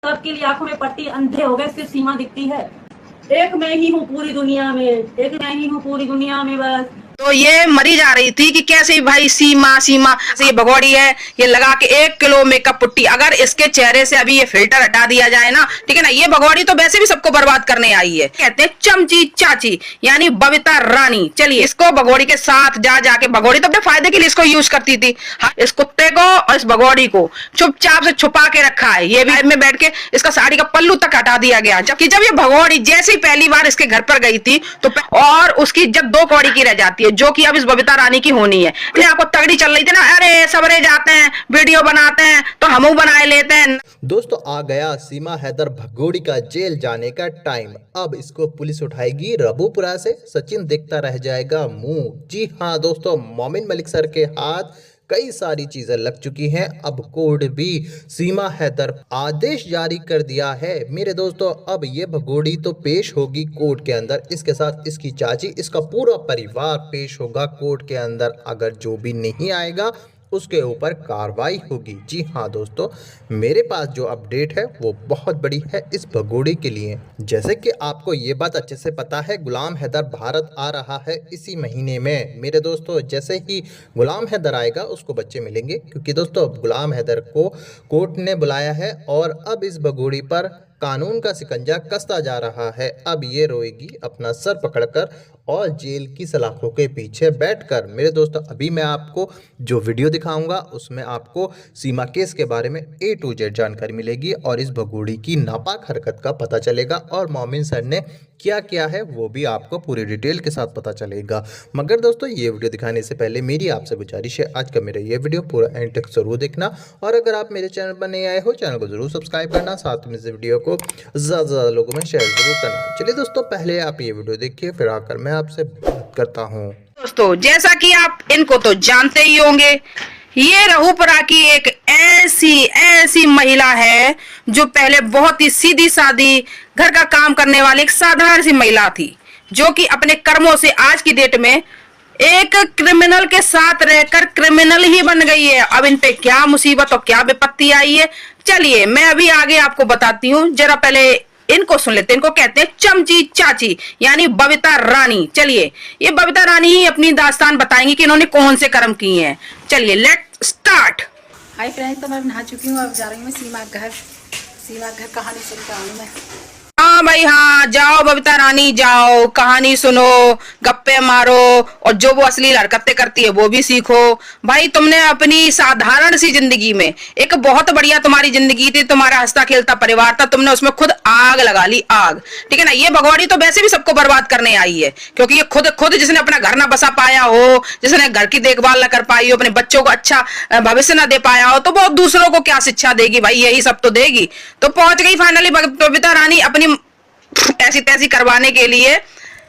सबके लिए आंखों में पट्टी, अंधे हो गए, सिर्फ सीमा दिखती है। एक मैं ही हूँ पूरी दुनिया में, एक मैं ही हूँ पूरी दुनिया में बस। तो ये मरी जा रही थी कि कैसे भाई सीमा सीमा से ये भगोड़ी है, ये लगा के 1 किलो मेकअप पुट्टी, अगर इसके चेहरे से अभी ये फिल्टर हटा दिया जाए ना, ठीक है ना, ये भगोड़ी तो वैसे भी सबको बर्बाद करने आई है। कहते हैं चमची चाची यानी बबीता रानी। चलिए इसको भगोड़ी के साथ जा जाके, भगोड़ी तो अपने फायदे के लिए इसको यूज करती थी। हाँ, इस कुत्ते को और इस भगोड़ी को चुपचाप से छुपा के रखा है। ये भी में बैठ के इसका साड़ी का पल्लू तक हटा दिया गया, जबकि जब ये भगोड़ी जैसे ही पहली बार इसके घर पर गई थी तो और उसकी इज्जत 2 कौड़ी की रह जाती है, जो कि अब इस बबीता रानी की होनी है। अपने आपको तगड़ी चल रही थी ना, अरे सबरे जाते हैं, वीडियो बनाते हैं तो हम बनाए लेते हैं। दोस्तों आ गया सीमा हैदर भगोड़ी का जेल जाने का टाइम। अब इसको पुलिस उठाएगी रबूपुरा से, सचिन देखता रह जाएगा मुंह। जी हाँ दोस्तों, मोमिन मलिक सर के हाथ कई सारी चीजें लग चुकी हैं। अब कोर्ट भी सीमा हैदर आदेश जारी कर दिया है मेरे दोस्तों। अब ये भगोड़ी तो पेश होगी कोर्ट के अंदर, इसके साथ इसकी चाची, इसका पूरा परिवार पेश होगा कोर्ट के अंदर। अगर जो भी नहीं आएगा उसके ऊपर कार्रवाई होगी। जी हाँ दोस्तों, मेरे पास जो अपडेट है वो बहुत बड़ी है इस भगोड़ी के लिए। जैसे कि आपको ये बात अच्छे से पता है, गुलाम हैदर भारत आ रहा है इसी महीने में मेरे दोस्तों। जैसे ही गुलाम हैदर आएगा उसको बच्चे मिलेंगे, क्योंकि दोस्तों गुलाम हैदर को कोर्ट ने बुलाया है और अब इस भगोड़ी पर कानून का शिकंजा कसता जा रहा है। अब ये रोएगी अपना सर पकड़कर और जेल की सलाखों के पीछे बैठकर। मेरे दोस्तों अभी मैं आपको जो वीडियो दिखाऊंगा उसमें आपको सीमा केस के बारे में A to Z जानकारी मिलेगी और इस भगोड़ी की नापाक हरकत का पता चलेगा और मोमिन सर ने क्या किया है वो भी आपको पूरी डिटेल के साथ पता चलेगा। मगर दोस्तों ये वीडियो दिखाने से पहले मेरी आपसे गुजारिश है, आज का मेरा ये वीडियो पूरा एंड तक जरूर देखना, और अगर आप मेरे चैनल पर नए आए हो चैनल को जरूर सब्सक्राइब करना, साथ में इस वीडियो को ज़्यादा लोगों में शेयर जरूर करना। चलिए दोस्तों पहले आप ये वीडियो देखिए, फिर आकर मैं आपसे बात करता हूँ। दोस्तों जैसा कि आप इनको तो जानते ही होंगे, ये रबूपुरा की एक ऐसी महिला है जो पहले बहुत ही सीधी सादी घर का काम करने वाली एक साधारण सी महिला थी, जो कि अपने कर्मों से आज की डेट में एक क्रिमिनल के साथ रहकर क्रिमिनल ही बन गई है। अब इन पे क्या मुसीबत और क्या विपत्ति आई है, चलिए मैं अभी आगे आपको बताती हूँ। जरा पहले इनको सुन लेते हैं। इनको कहते हैं चमची चाची यानी बबीता रानी। चलिए ये बबीता रानी ही अपनी दास्तान बताएंगी कि इन्होंने कौन से कर्म किए हैं। चलिए लेट स्टार्ट। हाय फ्रेंड्स, तो मैं नहा चुकी हूँ, अब जा रही हूँ सीमा घर कहानी सुनता हूँ मैं। हाँ भाई हाँ, जाओ बबीता रानी जाओ, कहानी सुनो, गप्पे मारो और जो वो असली हरकतें करती है वो भी सीखो। भाई तुमने अपनी साधारण सी जिंदगी में, एक बहुत बढ़िया तुम्हारी जिंदगी थी, तुम्हारा हंसता खेलता परिवार था, तुमने उसमें खुद आग लगा ली, आग, ठीक है ना। ये भगोड़ी तो वैसे भी सबको बर्बाद करने आई है, क्योंकि ये खुद जिसने अपना घर ना बसा पाया हो, जिसने घर की देखभाल ना कर पाई हो, अपने बच्चों को अच्छा भविष्य ना दे पाया हो, तो वो दूसरों को क्या शिक्षा देगी भाई, यही सब तो देगी। तो पहुंच गई फाइनली बबीता रानी अपनी ऐसी तैसी करवाने के लिए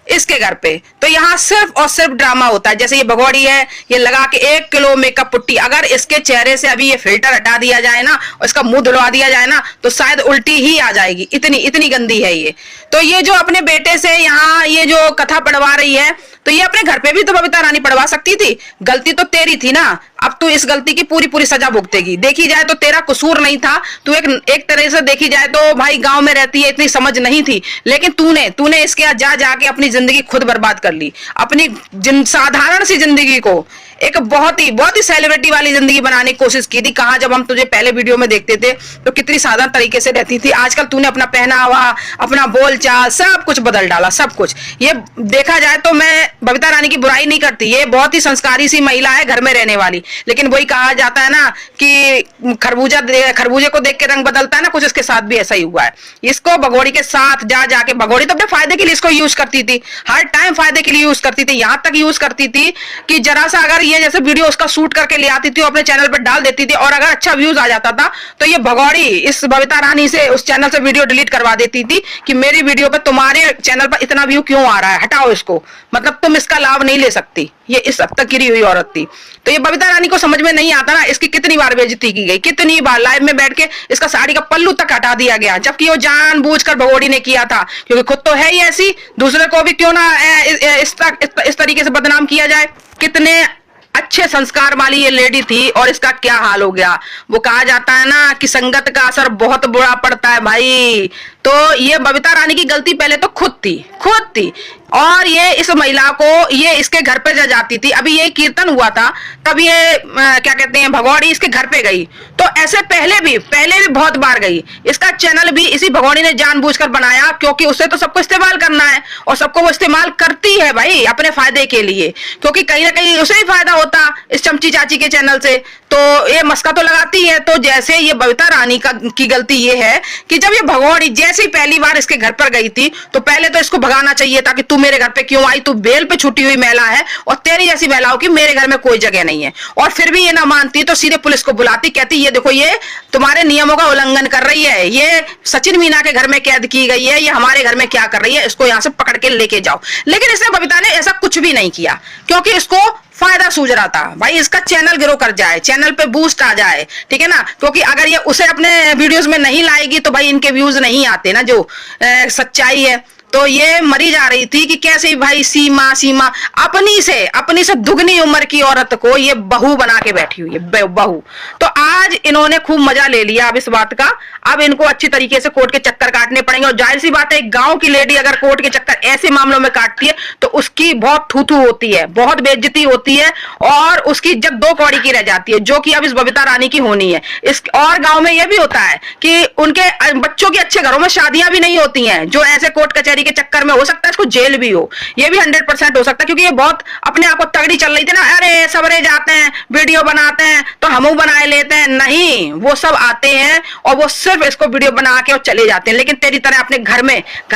इसके घर पे। तो यहाँ सिर्फ और सिर्फ ड्रामा होता है। जैसे ये भगोड़ी है, ये लगा के 1 किलो मेकअप पुट्टी, अगर इसके चेहरे से अभी ये फिल्टर हटा दिया जाए ना और इसका मुंह धुलवा दिया जाए ना तो शायद उल्टी ही आ जाएगी, इतनी गंदी है ये। तो ये जो अपने बेटे से यहाँ ये जो कथा पढ़वा रही है, तो ये अपने घर पे भी तो बबीता रानी पढ़वा सकती थी। गलती तो तेरी थी ना, अब तू इस गलती की पूरी सजा भुगतेगी। देखी जाए तो तेरा कसूर नहीं था, तू एक तरह से देखी जाए तो भाई गांव में रहती है, इतनी समझ नहीं थी, लेकिन तूने इसके जाके अपनी जिंदगी खुद बर्बाद कर ली। अपनी साधारण सी जिंदगी को एक बहुत ही सेलिब्रिटी वाली जिंदगी बनाने की कोशिश की थी। कहा जब हम तुझे पहले वीडियो में देखते थे तो कितनी साधारण तरीके से रहती थी, आजकल तूने अपना पहनावा, अपना बोलचाल सब कुछ बदल डाला, सब कुछ। ये देखा जाए तो मैं बबीता रानी की बुराई नहीं करती, ये बहुत ही संस्कारी सी महिला है, घर में रहने वाली, लेकिन वही कहा जाता है ना कि खरबूजे को देख के रंग बदलता है ना, कुछ इसके साथ भी ऐसा ही हुआ है। इसको भगोड़ी के साथ जाके, भगोड़ी तो अपने फायदे के लिए इसको यूज करती थी, हर टाइम फायदे के लिए यूज करती थी, यहां तक यूज करती थी कि जरा सा अगर ये जैसे वीडियो उसका शूट करके ले आती थी और अपने चैनल पर डाल देती थी, और अगर अच्छा व्यूज आ जाता था तो ये भगोड़ी इस बबीता रानी से उस चैनल से वीडियो डिलीट करवा देती थी कि मेरी वीडियो पे तुम्हारे चैनल पर इतना व्यू क्यों आ रहा है, हटाओ इसको, मतलब तुम इसका लाभ नहीं ले सकती। ये इस हद तक गिरी हुई औरत थी। तो ये बबीता रानी को समझ में नहीं आता ना, इसकी कितनी बार बेइज्जती की गई, कितनी बार लाइव में बैठ के इसका साड़ी का पल्लू तक हटा दिया गया, जबकि वो जानबूझकर भगोड़ी ने किया था, क्योंकि खुद तो है ही ऐसी, दूसरे को भी क्यों ना इस तरीके से बदनाम किया जाए। कितने अच्छे संस्कार वाली ये लेडी थी और इसका क्या हाल हो गया। वो कहा जाता है ना कि संगत का असर बहुत बुरा पड़ता है भाई। तो ये बबीता रानी की गलती पहले तो खुद थी और ये इस महिला को ये इसके घर पे जाती थी। अभी ये कीर्तन हुआ था तब ये क्या कहते हैं भगौड़ी इसके घर पे गई। तो ऐसे पहले भी बहुत बार गई। इसका चैनल भी इसी भगौड़ी ने जानबूझकर बनाया क्योंकि उसे तो सबको इस्तेमाल करना है और सबको वो इस्तेमाल करती है भाई अपने फायदे के लिए, क्योंकि कहीं ना कहीं उसे ही फायदा होता इस चमची चाची के चैनल से। तो ये मस्का तो लगाती है। तो जैसे ये बबीता रानी की गलती ये है कि जब ये भगौड़ी जैसे ही पहली बार इसके घर पर गई थी तो पहले तो इसको भगाना चाहिए था कि तू मेरे घर पे क्यों आई, तू बेल पे छुट्टी हुई महिला है और तेरी जैसी महिलाओं की मेरे घर में कोई जगह नहीं है। और फिर भी ये ना मानती तो सीधे पुलिस को बुलाती, कहती ये देखो ये तुम्हारे नियमों का उल्लंघन कर रही है, ये सचिन मीना के घर में कैद की गई है, ये हमारे घर में क्या कर रही है, इसको यहां से पकड़ के लेके जाओ। लेकिन इसने बबीता ने ऐसा कुछ भी नहीं किया क्योंकि इसको फायदा सूझ रहा था भाई इसका चैनल ग्रो कर जाए, चैनल पे बूस्ट आ जाए, ठीक है ना। क्योंकि अगर ये उसे अपने वीडियोस में नहीं लाएगी तो भाई इनके व्यूज नहीं आते ना, जो सच्चाई है। तो ये मरी जा रही थी कि कैसे भाई सीमा अपनी से दुगनी उम्र की औरत को ये बहू बना के बैठी हुई है, बहू। तो आज इन्होंने खूब मजा ले लिया अब इस बात का। अब इनको अच्छी तरीके से कोर्ट के चक्कर काटने पड़ेंगे। और जाहिर सी बात है एक गांव की लेडी अगर कोर्ट के चक्कर ऐसे मामलों में काटती है तो उसकी बहुत थू होती है, बहुत बेइज्जती होती है और उसकी इज्जत दो कौड़ी की रह जाती है, जो कि अब इस बबीता रानी की होनी है। इस और गांव में यह भी होता है कि उनके बच्चों के अच्छे घरों में शादियां भी नहीं होती हैं, जो ऐसे कोर्ट कचहरी के चक्कर में हो सकता है इसको जेल भी हो। ये भी 100% हो सकता है क्योंकि ये बहुत अपने आप को तगड़ी चल रही थी ना, अरे सबरे जाते हैं वीडियो बनाते हैं तो हम बनाए लेते हैं। नहीं, वो सब आते हैं और वो सिर्फ इसको वीडियो बना के और चले जाते हैं, लेकिन तेरी तरह अपने घर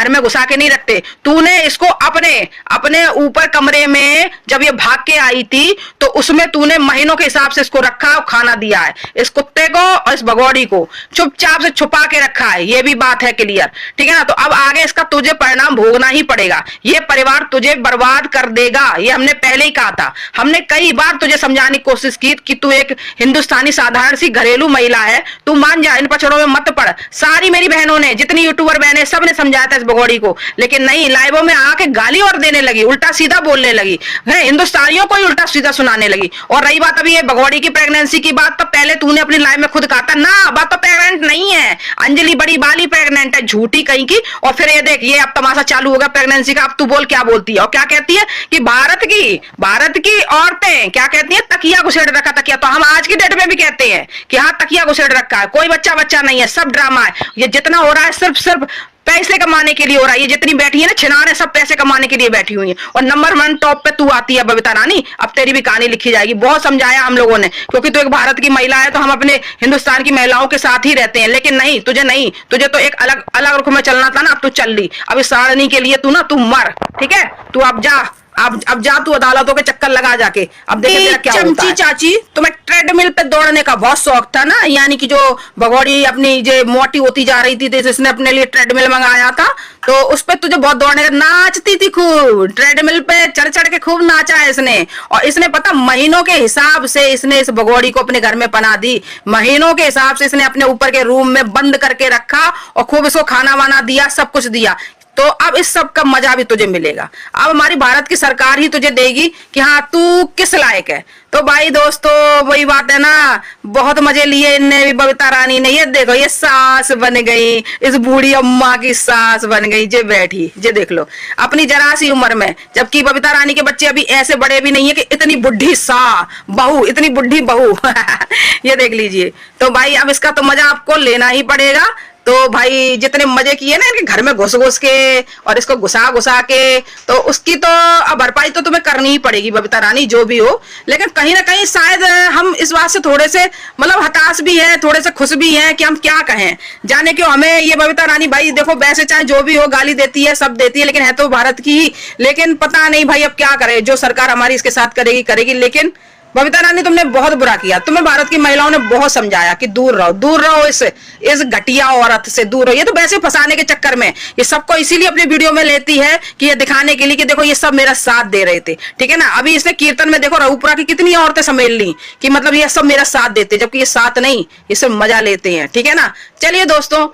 में घुसा के नहीं रखते। तूने इसको अपने ऊपर कमरे में जब ये भाग के आई थी तो उसमें तूने महीनों के हिसाब से इसको रखा और खाना दिया है। इस कुत्ते को और इस भगौड़ी को चुपचाप से छुपा के रखा है, ये भी बात है क्लियर, ठीक है ना। तो अब आगे इसका तुझे परिणाम भोगना ही पड़ेगा। ये परिवार तुझे बर्बाद कर देगा, ये हमने पहले ही कहा था। हमने कई बार तुझे समझाने की कोशिश की कि तू एक हिंदुस्तानी साधारण सी घरेलू महिला है, तू मान जा, इन पचड़ों में मत पड़। सारी मेरी बहनों ने, जितनी यूट्यूबर बहनें, सब ने समझाया था इस भगौड़ी को, लेकिन नहीं, लाइवों में आके गाली और देने लगी, उल्टा सीधा बोलने लगी, हिंदुस्तानियों को ही उल्टा सीधा सुनाने लगी। और रही बात अभी ये भगौड़ी की प्रेगनेंसी की बात, तो पहले तूने अपनी लाइव में खुद कहा था ना बात तो प्रेग्नेंट नहीं है, अंजलि बड़ी बाली प्रेग्नेंट है, झूठी कहीं की। और फिर ये देख, ये अब तमाशा चालू होगा प्रेगनेंसी का। अब तू बोल क्या बोलती है और क्या कहती है कि भारत की औरतें क्या कहती हैं, तकिया घुसेड़ रखा तकिया। तो हम आज की डेट में भी कहते हैं कि हाँ तकिया घुसेड़ रखा है, कोई बच्चा नहीं है, सब ड्रामा है। ये जितना हो रहा है सिर्फ पैसे कमाने के लिए हो रहा है। ये जितनी बैठी है ना छिनारे, सब पैसे कमाने के लिए बैठी हुई है। और नंबर 1 टॉप पे तू आती है बबीता रानी। अब तेरी भी कहानी लिखी जाएगी। बहुत समझाया हम लोगों ने, क्योंकि तू एक भारत की महिला है तो हम अपने हिंदुस्तान की महिलाओं के साथ ही रहते हैं। लेकिन नहीं, तुझे तो एक अलग रुख में चलना था ना। अब तू चल ली, अब इस सारणी के लिए तू मर, ठीक है। तू अब जा, अब जा तू अदालतों के चक्कर लगा जाके। अब देखिए क्या होता है। चाची तुम्हें ट्रेडमिल पे दौड़ने का बहुत शौक था ना, यानी कि जो भगौड़ी अपनी जो मोटी होती जा रही थी तो इसने अपने लिए ट्रेडमिल मंगाया था, तो उस पे तुझे बहुत दौड़ने का, नाचती थी खूब ट्रेडमिल पे, चढ़ के खूब नाचा है इसने। और इसने पता महीनों के हिसाब से इसने इस भगौड़ी को अपने घर में पना दी, महीनों के हिसाब से इसने अपने ऊपर के रूम में बंद करके रखा और खूब इसको खाना वाना दिया, सब कुछ दिया। तो अब इस सब का मजा भी तुझे मिलेगा। अब हमारी भारत की सरकार ही तुझे देगी कि हाँ तू किस लायक है। तो भाई दोस्तों वही बात है ना, बहुत मजे लिए इनने भी, बबीता रानी ने। ये देखो, ये सास बन गई, इस बूढ़ी अम्मा की सास बन गई, जे बैठी, जे देख लो अपनी जरा सी उम्र में। जबकि बबीता रानी के बच्चे अभी ऐसे बड़े भी नहीं है कि इतनी बुढ़ी बहू, इतनी बुढ़ी बहू ये देख लीजिए। तो भाई अब इसका तो मजा आपको लेना ही पड़ेगा। तो भाई जितने मजे किए ना इनके घर में घुस के और इसको घुसा के, तो उसकी तो अब भरपाई तो तुम्हें करनी ही पड़ेगी बबीता रानी, जो भी हो। लेकिन कहीं ना कहीं शायद हम इस बात से थोड़े से मतलब हताश भी हैं, थोड़े से खुश भी हैं कि हम क्या कहें, जाने क्यों हमें ये बबीता रानी भाई देखो, वैसे चाहे जो भी हो गाली देती है, सब देती है, लेकिन है तो भारत की ही। लेकिन पता नहीं भाई अब क्या करे, जो सरकार हमारी इसके साथ करेगी। लेकिन बबीता रानी तुमने बहुत बुरा किया, तुम्हें भारत की महिलाओं ने बहुत समझाया कि दूर रहो इस घटिया औरत से, दूर रहो। ये तो वैसे फंसाने के चक्कर में ये सबको इसीलिए अपनी वीडियो में लेती है कि ये दिखाने के लिए कि देखो ये सब मेरा साथ दे रहे थे, ठीक है ना। अभी इसने कीर्तन में देखो रघुपुरा की कितनी औरतें समेल ली कि मतलब ये सब मेरा साथ देते, जबकि ये साथ नहीं, ये सब मजा लेते हैं, ठीक है ना। चलिए दोस्तों,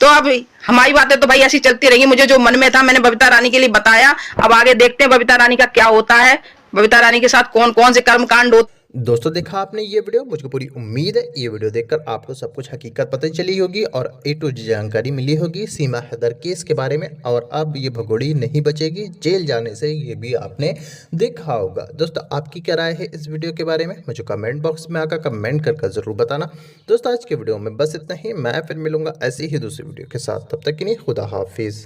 तो अब हमारी बातें तो भाई ऐसी चलती रहेंगी। मुझे जो मन में था मैंने बबीता रानी के लिए बताया। अब आगे देखते हैं बबीता रानी का क्या होता है, बबीता रानी के साथ कौन कौन से कर्मकांड होते दोस्तों देखा आपने ये वीडियो, मुझको पूरी उम्मीद है ये वीडियो देखकर आपको सब कुछ हकीकत पता चली होगी और ए टू जी जानकारी मिली होगी सीमा हैदर केस के बारे में। और अब ये भगोड़ी नहीं बचेगी, जेल जाने से ये भी आपने देखा होगा। दोस्तों आपकी क्या राय है इस वीडियो के बारे में, मुझे कमेंट बॉक्स में आकर कमेंट कर ज़रूर बताना। दोस्तों आज के वीडियो में बस इतना ही, मैं फिर मिलूंगा ऐसी ही दूसरी वीडियो के साथ, तब तक के लिए खुदा हाफिज़।